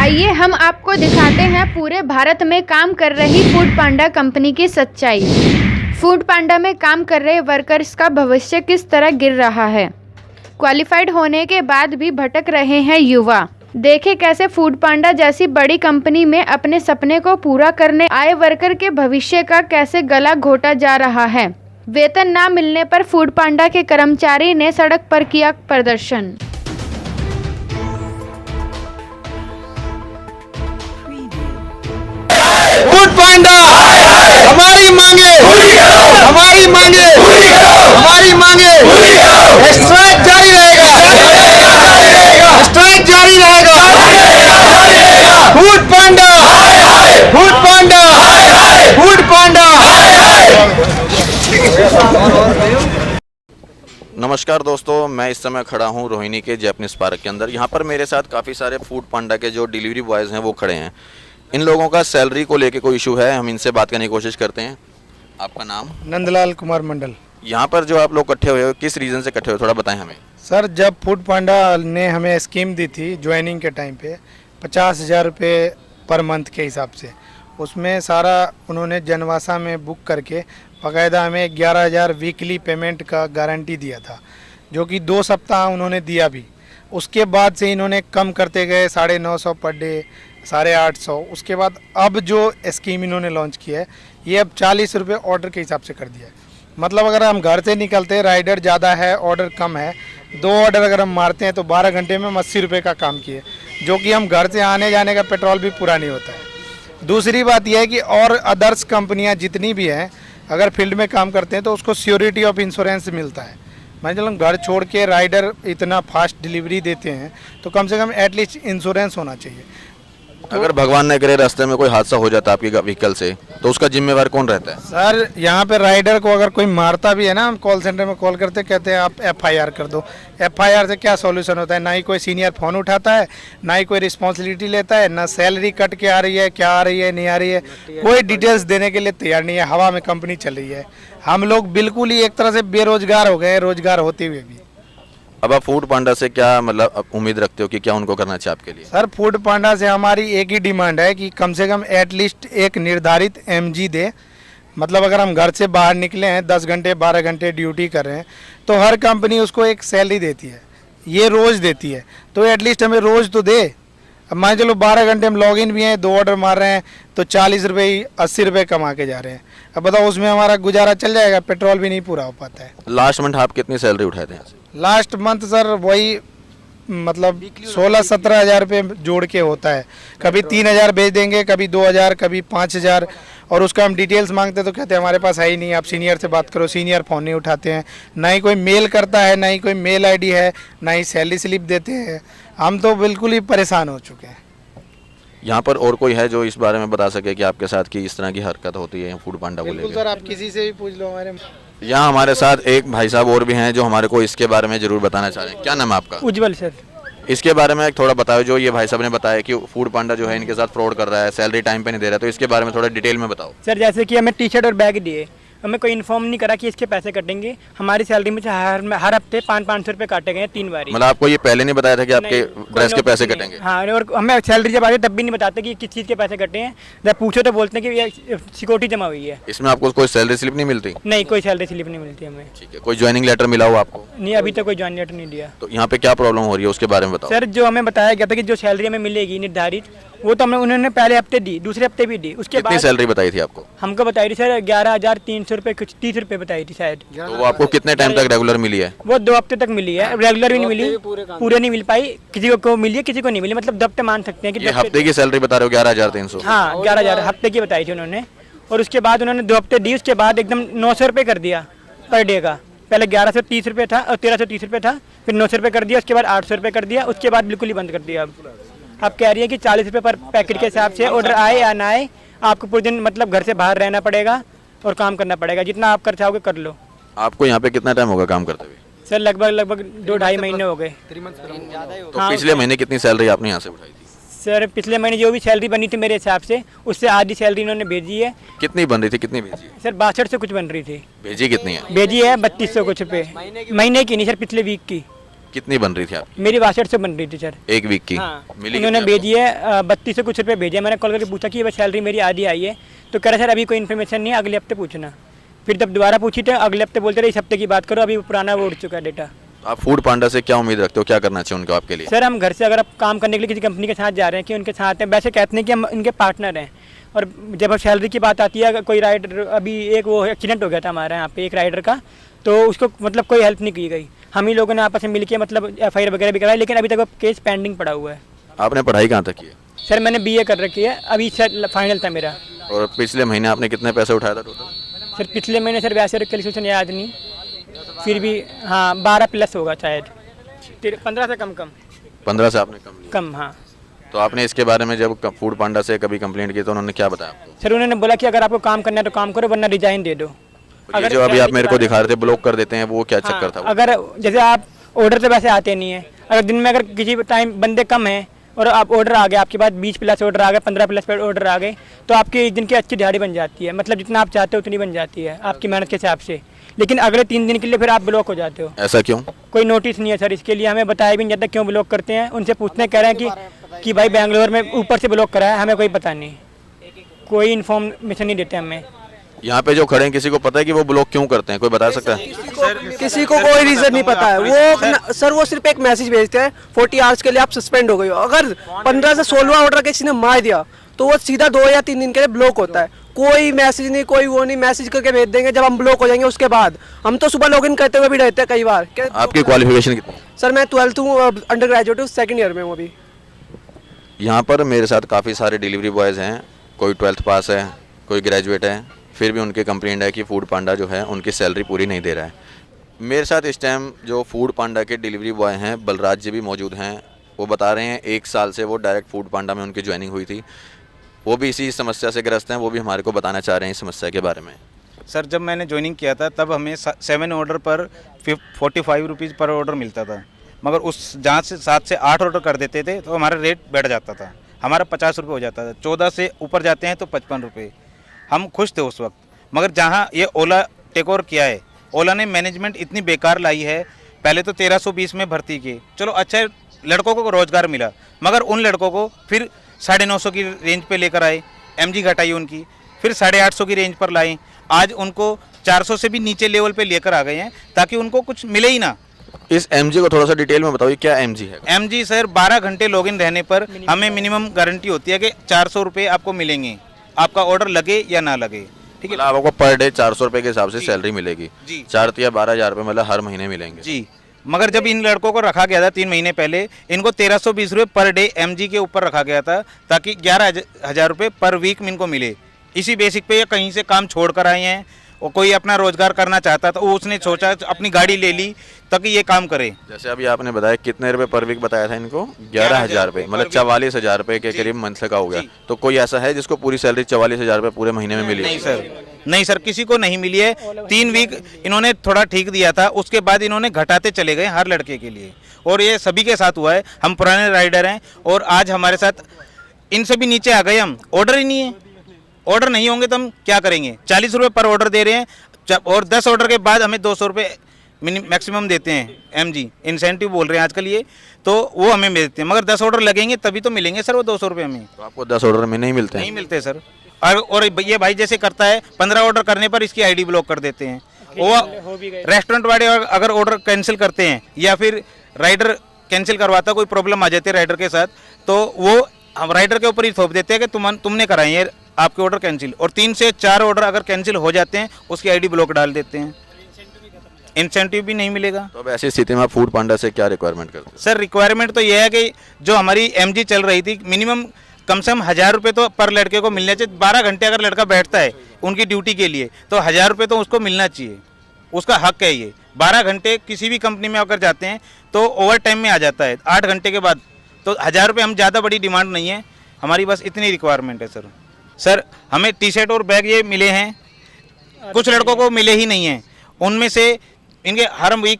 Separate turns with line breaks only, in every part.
आइए हम आपको दिखाते हैं पूरे भारत में काम कर रही फूड पांडा कंपनी की सच्चाई। फूड पांडा में काम कर रहे वर्कर्स का भविष्य किस तरह गिर रहा है। क्वालिफाइड होने के बाद भी भटक रहे हैं युवा। देखें कैसे फूड पांडा जैसी बड़ी कंपनी में अपने सपने को पूरा करने आए वर्कर के भविष्य का कैसे गला घोटा जा रहा है। वेतन ना मिलने पर फूड पांडा के कर्मचारी ने सड़क पर किया प्रदर्शन।
फूड पांडा हमारी मांगे हमारी मांगे हमारी मांगे। स्ट्राइक जारी रहेगा, स्ट्राइक जारी रहेगा। फूड पांडा फूड पांडा फूड पांडा।
नमस्कार दोस्तों, मैं इस समय खड़ा हूं रोहिणी के जैपनीज पार्क के अंदर। यहां पर मेरे साथ काफ़ी सारे फूड पांडा के जो डिलीवरी बॉयज़ हैं वो खड़े हैं। इन लोगों का सैलरी को लेके कोई इशू है, हम इनसे बात करने की कोशिश करते हैं। आपका नाम?
नंदलाल कुमार मंडल।
यहाँ पर जो आप लोग इकट्ठे हुए हो, किस रीज़न से इकट्ठे हुए, थोड़ा बताएं हमें।
सर, जब फूड पांडा ने हमें स्कीम दी थी ज्वाइनिंग के टाइम पे 50,000 रुपये पर मंथ के हिसाब से, उसमें सारा उन्होंने जनवासा में बुक करके बाकायदा हमें 11,000 वीकली पेमेंट का गारंटी दिया था, जो कि 2 सप्ताह उन्होंने दिया भी। उसके बाद से इन्होंने कम करते गए 950 पर डे, 850। उसके बाद अब जो स्कीम इन्होंने लॉन्च की है ये अब 40 रुपये ऑर्डर के हिसाब से कर दिया है। मतलब अगर हम घर से निकलते हैं, राइडर ज़्यादा है, ऑर्डर कम है, 2 ऑर्डर अगर हम मारते हैं तो 12 घंटे में हम 80 रुपये का काम किए, जो कि हम घर से आने जाने का पेट्रोल भी पूरा नहीं होता है। दूसरी बात यह है कि और अदर्स कंपनियां जितनी भी हैं, अगर फील्ड में काम करते हैं तो उसको सियोरिटी ऑफ इंश्योरेंस मिलता है। मान चलो घर छोड़ के राइडर इतना फास्ट डिलीवरी देते हैं तो कम से कम एटलीस्ट इंश्योरेंस होना चाहिए।
अगर भगवान न करे रास्ते में कोई हादसा हो जाता है आपकी व्हीकल से, तो उसका जिम्मेवार कौन रहता है?
सर, यहाँ पे राइडर को अगर कोई मारता भी है ना, हम कॉल सेंटर में कॉल करते, कहते हैं आप FIR कर दो। FIR से क्या सॉल्यूशन होता है? ना ही कोई सीनियर फ़ोन उठाता है, ना ही कोई रिस्पॉन्सिबिलिटी लेता है, ना सैलरी कट के आ रही है, क्या आ रही है नहीं आ रही है, कोई डिटेल्स देने के लिए तैयार नहीं है। हवा में कंपनी चल रही है। हम लोग बिल्कुल ही एक तरह से बेरोजगार हो गए, रोजगार होते हुए भी।
अब आप फूड पांडा से क्या मतलब उम्मीद रखते हो कि क्या उनको करना चाहिए आपके लिए?
सर, फूड पांडा से हमारी एक ही डिमांड है कि कम से कम एटलीस्ट एक निर्धारित MG दे। मतलब अगर हम घर से बाहर निकले हैं, 10 घंटे 12 घंटे ड्यूटी कर रहे हैं, तो हर कंपनी उसको एक सैलरी देती है, ये रोज़ देती है, तो एटलीस्ट हमें रोज़ तो दे। अब मान चलो 12 घंटे हम लॉग इन भी हैं, 2 ऑर्डर मार रहे हैं, तो 40 रुपये 80 रुपये कमा के जा रहे हैं। अब बताओ उसमें हमारा गुजारा चल जाएगा? पेट्रोल भी नहीं पूरा हो पाता है।
लास्ट मंथ आप कितनी सैलरी उठाए थे यहाँ से?
लास्ट मंथ सर वही मतलब 16-17 हज़ार रुपये जोड़ के होता है। कभी 3,000 भेज देंगे, कभी 2,000, कभी 5,000, और उसका हम डिटेल्स मांगते तो कहते हैं हमारे पास है ही नहीं, आप सीनियर से बात करो। सीनियर फ़ोन नहीं उठाते हैं, ना ही कोई मेल करता है, ना ही कोई मेल ID है, ना ही सैलरी स्लिप देते हैं। हम तो बिल्कुल ही परेशान हो चुके हैं।
यहाँ पर और कोई है जो इस बारे में बता सके कि आपके साथ की इस तरह की हरकत होती है फूड पांडा को
बिल्कुल
लेकर?
सर, आप किसी से भी पूछ लो। हमारे
यहाँ हमारे साथ एक भाई साहब और भी हैं जो हमारे को इसके बारे में जरूर बताना चाह रहे हैं। क्या नाम है आपका?
उज्जवल सर।
इसके बारे में थोड़ा बताओ। जो ये भाई साहब ने बताया कि फूड पांडा जो है इनके साथ फ्रॉड कर रहा है, सैलरी टाइम पे नहीं दे रहा है, तो इसके बारे में थोड़ा डिटेल में बताओ।
सर, जैसे कि हमें टी-शर्ट और बैग दिए, हमें कोई इन्फॉर्म नहीं करा कि इसके पैसे कटेंगे। हमारी सैलरी में से हर हफ्ते 500 रुपये काटे गए 3 बार।
मतलब आपको ये पहले नहीं बताया था कि आपके ड्रेस के पैसे कटेंगे?
हाँ, और हमें सैलरी जब आती है तब भी नहीं बताते कि किस चीज़ के पैसे कटे हैं। जब पूछो तो बोलते हैं कि ये सिक्योरिटी जमा हुई है।
इसमें आपको कोई सैलरी स्लिप नहीं मिलती?
नहीं, कोई सैलरी स्लिप नहीं मिलती हमें।
ठीक है, कोई ज्वाइनिंग लेटर मिला हो आपको?
नहीं, अभी तक कोई ज्वाइन लेटर नहीं दिया।
तो यहाँ पे क्या प्रॉब्लम हो रही है उसके बारे में बताओ।
सर, जो हमें बताया गया था कि जो सैलरी हमें मिलेगी निर्धारित, वो तो हमें उन्होंने पहले हफ्ते दी, दूसरे हफ्ते भी दी। उसके
कितनी
बाद
सैलरी बताई थी आपको?
हमको बताई थी सर 11,300 रुपये, कुछ 30 रुपये बताई थी शायद।
तो वो आपको कितने टाइम तक रेगुलर मिली है?
वो 2 हफ्ते तक मिली है, रेगुलर भी नहीं मिली, पूरे नहीं मिल पाई। किसी को मिली है, किसी को नहीं मिली। मतलब 2 हफ्ते मान सकते हैं कि
ये हफ्ते की सैलरी बता रहे हो 11,300?
हाँ, 11,000 हफ्ते की बताई थी उन्होंने। और उसके बाद उन्होंने 2 हफ्ते दी, उसके बाद एकदम 900 रुपये कर दिया पर डे का। पहले 1130 रुपये था और 1330 रुपये था, फिर 900 रुपये कर दिया, उसके बाद 800 रुपये कर दिया, उसके बाद बिल्कुल ही बंद कर दिया। अब कह रही है कि 40 रुपये पर पैकेट के हिसाब से ऑर्डर आए या ना आए, आपको पूरे दिन मतलब घर से बाहर रहना पड़ेगा और काम करना पड़ेगा। जितना आप कर चाहोगे कर लो।
आपको यहाँ पे कितना टाइम होगा काम करते हुए?
सर, लगभग 2-2.5 महीने हो गए।
तो
हाँ,
पिछले महीने कितनी सैलरी आपने यहाँ से उठाई थी?
सर, पिछले महीने जो भी सैलरी बनी थी मेरे हिसाब से, उससे आधी सैलरी इन्होंने भेजी है।
कितनी बन रही थी, कितनी भेजी है?
सर, 62 से कुछ बन रही थी।
भेजी कितनी है?
भेजी है 3200 कुछ रुपये महीने की, नहीं सर, पिछले वीक की।
कितनी बन रही थी आपकी
मेरी 6200 बन रही थी सर।
एक वीक की?
हाँ,
मिली
उन्होंने
कितनी
भेजी है 3200 कुछ रुपये भेजे। मैंने कॉल करके पूछा कि ये सैलरी मेरी आधी आई है, तो कह रहा सर अभी कोई इन्फॉर्मेशन नहीं है, अगले हफ्ते पूछना। फिर जब दोबारा पूछी तो अगले हफ्ते बोलते रहे इस हफ्ते की बात करो, अभी पुराना वो उड़ चुका है डेटा।
आपको? आप फूड पांडा से क्या उम्मीद रखते हो, क्या करना चाहिए उनको आपके लिए?
सर हम घर से अगर आप काम करने के लिए किसी कंपनी के साथ जा रहे हैं कि उनके साथ हैं, वैसे कहते हैं कि हम इनके पार्टनर हैं, और जब अब सैलरी की बात आती है, अगर कोई राइडर, अभी एक वो एक्सीडेंट हो गया था हमारे यहाँ पे एक राइडर का, तो उसको मतलब कोई हेल्प नहीं की गई। हम ही लोगों ने आपस में मिलकर मतलब FIR वगैरह भी कराई, लेकिन अभी तक वो केस पेंडिंग पड़ा हुआ है।
आपने पढ़ाई कहाँ तक की है?
सर मैंने BA कर रखी है, अभी सर फाइनल था मेरा।
और पिछले महीने आपने कितने पैसे उठाया था टोटल?
सर पिछले महीने सर वैसे कैलकुलेशन याद नहीं, फिर भी हाँ 12 प्लस होगा शायद, 15 से कम
15 से आपने कम लिया?
कम हाँ।
तो आपने इसके बारे में जब फूड पांडा से कभी कंप्लेंट की तो उन्होंने क्या बताया आपको?
सर उन्होंने बोला कि अगर आपको काम करना है तो काम करो, वरना रिजाइन दे दो।
ये जो अभी आप मेरे को दिखा रहे थे ब्लॉक कर देते हैं, वो क्या चक्कर था?
अगर जैसे आप ऑर्डर से वैसे आते नहीं है, अगर दिन में अगर किसी टाइम बंदे कम हैं और आप ऑर्डर आ गए, आपके पास 20 प्लस ऑर्डर आ गए, 15 प्लस ऑर्डर आ गए, तो आपकी एक दिन की अच्छी दिहाड़ी बन जाती है, मतलब जितना आप चाहते हो उतनी बन जाती है आपकी मेहनत के हिसाब से। लेकिन अगले 3 दिन के लिए फिर आप ब्लॉक हो जाते हो।
ऐसा क्यों?
कोई नोटिस नहीं है सर इसके लिए, हमें बताया भी नहीं जाता क्यों ब्लॉक करते हैं। उनसे पूछने कह रहे हैं कि भाई बेंगलोर में ऊपर से ब्लॉक करा है, हमें कोई पता नहीं, कोई इन्फॉर्मेशन नहीं देते हमें।
यहाँ पे जो खड़े हैं किसी को पता है कि वो ब्लॉक क्यों करते हैं? कोई बता सकता है?
किसी को कोई रीजन नहीं पता है। वो सर वो सिर्फ एक मैसेज भेजते हैं 40 आवर्स के लिए आप सस्पेंड हो गए हो। अगर 15 से 16वां ऑर्डर किसी ने मार दिया तो वो सीधा 2 या 3 दिन के लिए ब्लॉक होता है। कोई मैसेज नहीं, कोई वो नहीं, मैसेज करके भेज देंगे जब हम ब्लॉक हो जाएंगे उसके बाद। हम तो सुबह लॉगिन करते हुए भी रहते हैं कई बार।
आपकी क्वालिफिकेशन कितनी?
सर मैं 12th हूँ, अंडर ग्रेजुएट हूँ, 2nd ईयर में हूँ अभी।
यहाँ पर मेरे साथ काफ़ी सारे डिलीवरी बॉयज़ हैं, कोई 12th पास है, कोई ग्रेजुएट है, फिर भी उनके कंप्लेंट है कि फूड पांडा जो है उनकी सैलरी पूरी नहीं दे रहा है। मेरे साथ इस टाइम जो फूड पांडा के डिलीवरी बॉय हैं बलराज जी भी मौजूद हैं। वो बता रहे हैं 1 साल से वो डायरेक्ट फूड पांडा में उनकी ज्वाइनिंग हुई थी, वो भी इसी समस्या से ग्रस्त हैं। वो भी हमारे को बताना चाह रहे हैं इस समस्या के बारे में।
सर जब मैंने ज्वाइनिंग किया था तब हमें 7 ऑर्डर पर 45 रुपीज़ पर ऑर्डर मिलता था, मगर उस जहाँ से 7 से 8 ऑर्डर कर देते थे तो हमारा रेट बढ़ जाता था, हमारा 50 रुपये हो जाता था। 14 से ऊपर जाते हैं तो 55 रुपये। हम खुश थे उस वक्त, मगर जहाँ ये ओला टेक ओवर किया है, ओला ने मैनेजमेंट इतनी बेकार लाई है। पहले तो 1320 में भर्ती की, चलो अच्छा लड़कों को रोज़गार मिला, मगर उन लड़कों को फिर 950 की रेंज पे लेकर आए, MG घटाई उनकी, फिर 850 की रेंज पर लाए। आज उनको 400 से भी नीचे लेवल पे लेकर आ गए हैं ताकि उनको कुछ मिले ही ना।
इस MG को थोड़ा सा डिटेल में बताओ, क्या MG है?
MG सर 12 घंटे लॉगिन रहने पर हमें मिनिमम गारंटी होती है कि 400 रुपये आपको मिलेंगे, आपका ऑर्डर लगे या ना लगे। ठीक है,
मतलब आपको पर डे 400 रुपये के हिसाब से सैलरी मिलेगी
जी।
4 या 12,000 रुपये मतलब हर महीने मिलेंगे
जी। मगर जब इन लड़कों को रखा गया था 3 महीने पहले, इनको 1320 रुपये पर डे MG के ऊपर रखा गया था ताकि 11,000 रुपये पर वीक में इनको मिले। इसी बेसिक पे ये कहीं से काम छोड़ कर आए हैं, और कोई अपना रोजगार करना चाहता था, वो उसने सोचा अपनी गाड़ी ले ली ताकि ये काम करे।
जैसे अभी आपने बताया कितने रुपए पर वीक बताया था इनको? 11,000 रुपये, मतलब 44,000 रुपये के करीब मंथ का हो गया। तो कोई ऐसा है जिसको पूरी सैलरी 44,000 रुपये पूरे महीने में मिली?
नहीं सर, नहीं सर, किसी को नहीं मिली है। 3 वीक इन्होंने थोड़ा ठीक दिया था, उसके बाद इन्होंने घटाते चले गए हर लड़के के लिए, और ये सभी के साथ हुआ है। हम पुराने राइडर हैं और आज हमारे साथ इनसे भी नीचे आ गए हम। ऑर्डर ही नहीं है, ऑर्डर नहीं होंगे तो हम क्या करेंगे? 40 रुपये पर ऑर्डर दे रहे हैं, और 10 ऑर्डर के बाद हमें 200 रुपये मैक्सिमम देते हैं। MG इंसेंटिव बोल रहे हैं आजकल ये, तो वो हमें देते हैं, मगर 10 ऑर्डर लगेंगे तभी तो मिलेंगे सर वो 200 रुपये हमें।
तो आपको 10 ऑर्डर में नहीं मिलते हैं?
नहीं मिलते सर। और ये भाई जैसे करता है, 15 ऑर्डर करने पर इसकी ID ब्लॉक कर देते हैं। वो रेस्टोरेंट वाले अगर ऑर्डर कैंसिल करते हैं या फिर राइडर कैंसिल करवाता, कोई प्रॉब्लम आ जाती है राइडर के साथ, तो वो हम राइडर के ऊपर ही थोप देते हैं कि तुमने कराई है आपके ऑर्डर कैंसिल, और 3 से 4 ऑर्डर अगर कैंसिल हो जाते हैं उसकी ID ब्लॉक डाल देते हैं, इंसेंटिव भी नहीं मिलेगा।
तो अब ऐसी स्थिति में आप फूड पांडा से क्या रिक्वायरमेंट करते हैं?
सर रिक्वायरमेंट तो ये है कि जो हमारी MG चल रही थी, मिनिमम कम से कम 1,000 रुपये तो पर लड़के को मिलने चाहिए। 12 घंटे अगर लड़का बैठता है उनकी ड्यूटी के लिए, तो 1,000 रुपये तो उसको मिलना चाहिए, उसका हक है ये। 12 घंटे किसी भी कंपनी में अगर जाते हैं तो ओवर टाइम में आ जाता है 8 घंटे के बाद, तो 1,000 रुपये हम ज़्यादा बड़ी डिमांड नहीं है हमारी, बस इतनी रिक्वायरमेंट है सर। सर हमें टी-शर्ट और बैग ये मिले हैं, कुछ लड़कों को मिले ही नहीं हैं, उनमें से इनके हर वीक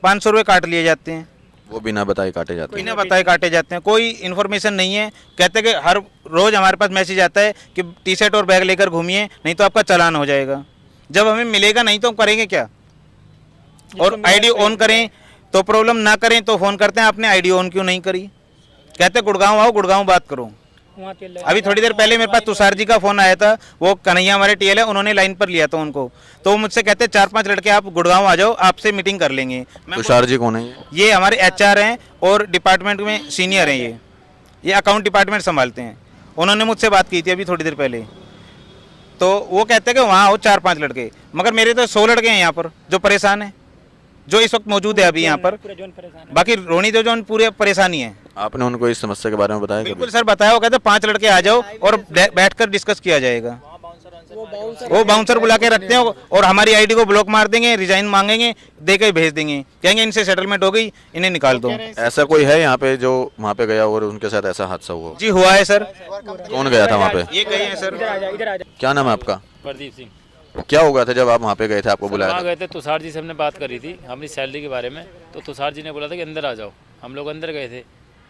500 रुपये काट लिए जाते हैं,
वो बिना बताए काटे जाते हैं?
बिना बताए काटे जाते हैं, कोई इन्फॉर्मेशन नहीं है। कहते हैं कि हर रोज़ हमारे पास मैसेज आता है कि टी-शर्ट और बैग लेकर घूमिए, नहीं तो आपका चालान हो जाएगा। जब हमें मिलेगा नहीं तो हम करेंगे क्या? और ID ऑन करें तो प्रॉब्लम ना करें तो फ़ोन करते हैं आपने आईडी ऑन क्यों नहीं करी, कहते गुड़गांव आओ गुड़गांव बात करो। अभी थोड़ी देर पहले मेरे पास तुषार जी का फ़ोन आया था, वो कन्हैया हमारे टीएल है, उन्होंने लाइन पर लिया था उनको, तो वो मुझसे कहते 4-5 लड़के आप गुड़गांव आ जाओ आपसे मीटिंग कर लेंगे।
तुषार जी कौन है
ये हमारे एचआर हैं और डिपार्टमेंट में सीनियर हैं, ये अकाउंट डिपार्टमेंट संभालते हैं। उन्होंने मुझसे बात की थी अभी थोड़ी देर पहले, तो वो कहते हैं कि वहाँ आओ 4-5 लड़के, मगर मेरे तो 100 लड़के हैं यहाँ पर जो परेशान हैं, जो इस वक्त मौजूद है अभी यहाँ पर। बाकी रोहिणी जो पूरे परेशानी है।
आपने उनको इस समस्या के बारे में बताया?
बिल्कुल सर बताया, वो कहते 5 लड़के आ जाओ और बैठकर डिस्कस किया जाएगा। वो बाउंसर बुला के रखते हैं और हमारी आईडी को ब्लॉक मार देंगे, रिजाइन मांगेंगे, दे के भेज देंगे, कहेंगे इनसे सेटलमेंट हो गई, इन्हें निकाल दो।
ऐसा कोई है यहाँ पे जो वहाँ पे गया और उनके साथ ऐसा हादसा हुआ?
जी हुआ है सर।
कौन गया था वहाँ पे?
ये गए हैं सर।
क्या नाम है आपका?
प्रदीप सिंह।
क्या हो गया था जब आप वहाँ पे गए थे, आपको बुलाया
वहाँ
था?
गए थे, तुषार जी से हमने बात करी थी अपनी सैलरी के बारे में, तो तुषार जी ने बोला था कि अंदर आ जाओ। हम लोग अंदर गए थे,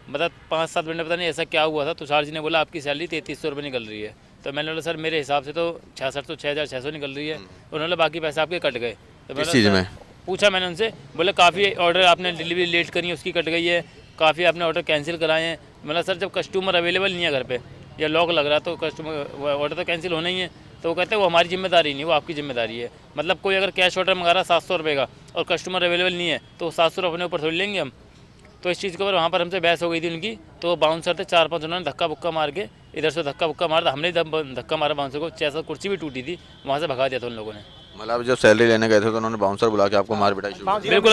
मतलब 5-7 मिनट पता नहीं ऐसा क्या हुआ था। तुषार जी ने बोला आपकी सैलरी 3300 रुपये निकल रही है, तो मैंने बोला सर मेरे हिसाब से तो 6600 निकल रही है। उन्होंने बाकी पैसे आपके कट गए। तो
किस चीज़ में?
पूछा मैंने उनसे, बोले काफ़ी ऑर्डर आपने डिलीवरी लेट करी है उसकी कट गई है, काफ़ी आपने ऑर्डर कैंसिल कराए हैं। मतलब सर जब कस्टमर अवेलेबल नहीं है घर पे या लॉक लग रहा तो कस्टमर ऑर्डर तो कैंसिल होना ही है। तो वो कहते हैं वो हमारी जिम्मेदारी नहीं, वो आपकी जिम्मेदारी है। मतलब कोई अगर कैश ऑर्डर मंगा रहा 700 रुपये का और कस्टमर अवेलेबल नहीं है तो 700 रुपये अपने ऊपर थोड़ी लेंगे हम। तो इस चीज़ के ऊपर वहाँ पर हमसे बहस हो गई थी उनकी। तो बाउंसर थे 4-5, उन्होंने धक्का बुक्का मार के इधर से धक्का बुक्का मारा, हमने धक्का मारा बाउंसर को, जैसा कुर्सी भी टूटी थी वहाँ से भगा दिया था उन लोगों ने।
मतलब जब सैलरी लेने गए थे तो उन्होंने बाउंसर बुला के आपको मार पिटाई शुरू कर दी?
बिल्कुल।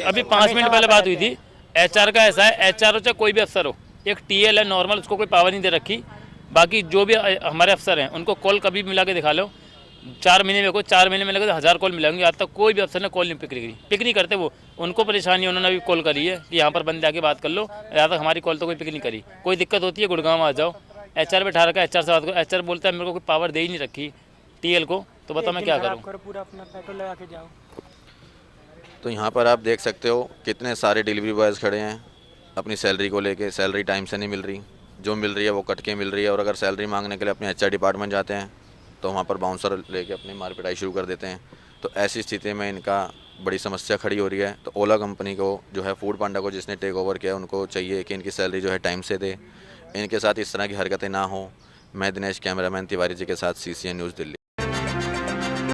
अभी 5 मिनट पहले बात हुई थी। एचआर का ऐसा है, एचआर हो चाहे कोई भी अफसर हो, एक टीएल है नॉर्मल, उसको कोई पावर नहीं दे रखी। बाकी जो भी हमारे अफसर हैं उनको कॉल कभी भी मिला के दिखा लो, 4 महीने में 4 महीने में लगे तो 1000 कॉल मिलेंगे। आज तक कोई भी अफसर ने कॉल नहीं पिक नहीं करते। वो उनको परेशानी है, उन्होंने अभी कॉल करी है कि यहाँ पर बंदे आके बात कर लो, यहाँ तक हमारी कॉल तो कोई पिक नहीं करी। कोई दिक्कत होती है गुड़गांव आ जाओ, एचआर बैठा रखा है, एचआर से बात करो। एचआर बोलता है मेरे को कोई पावर दे ही नहीं रखी टीएल को, तो बताओ मैं क्या करूँ।
पूरा अपना पेट्रोल लगा के जाओ।
तो यहाँ पर आप देख सकते हो कितने सारे डिलीवरी बॉयज़ खड़े हैं अपनी सैलरी को लेके। सैलरी टाइम से नहीं मिल रही, जो मिल रही है वो कट के मिल रही है, और अगर सैलरी मांगने के लिए अपने एचआर डिपार्टमेंट जाते हैं तो वहाँ पर बाउंसर लेके अपनी मार पिटाई शुरू कर देते हैं। तो ऐसी स्थिति में इनका बड़ी समस्या खड़ी हो रही है। तो ओला कंपनी को जो है, फूड पांडा को जिसने टेक ओवर किया, उनको चाहिए कि इनकी सैलरी जो है टाइम से दे, इनके साथ इस तरह की हरकतें ना हो। मैं दिनेश, कैमरामैन तिवारी जी के साथ CCN न्यूज़ दिल्ली।